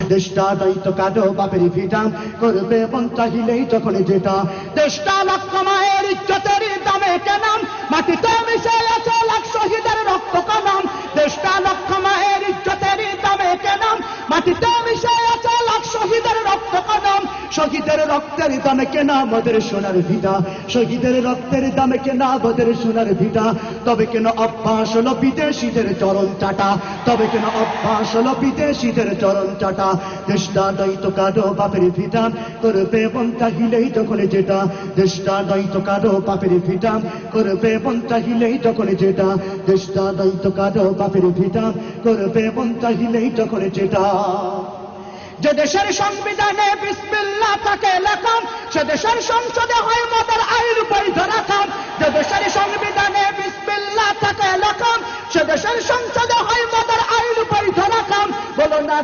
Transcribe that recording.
দেশটা দায়িত্ব কাটো বাপের ভিটা করবে মন চাহিলেই যখন যেটা দেশটা লক্ষ মায়ের ইজ্জতের দামে কেনাম মাটিতে মিশে আছে লাখ শহীদের রক্ত কণাম দেশটা লক্ষ মায়ের ইজ্জতের দামে কেনাম মাটিতে মিশে আছে লাখ শহীদের রক্ত কণাম শহীদের রক্তের দামে কেনা আমাদের সোনার ভিটা শহীদের রক্তের দামে কেনা আমাদের সোনার ভিটা তবে কেন অভ্যাস হলো বিদেশিদের চরণ চাটা তবে কেন অভ্যাস হলো বিদেশিদের চরণ চাটা দেশটা দায়িত্ব কাটো বাপের ভিটা করবে মন চাহিলেই যখন যেটা দেশটা দায়িত্ব কাটো বাপের ভিটা করবে মন চাহিলেই যখন যেটা দেশটা দায়িত্ব কাটো বাপের ভিটা করবে মন চাহিলেই যখন যেটা যে দেশের সংবিধানে বিসমিল্লাহ তাকে লেখাম সে দেশের সংসদে হয় মদের আইন বৈধ রাখাম যে দেশের সংবিধানে বিসমিল্লাহ তাকে লেখাম সে দেশের সংসদে হয় মদের আইন বৈধ রাখাম বলো না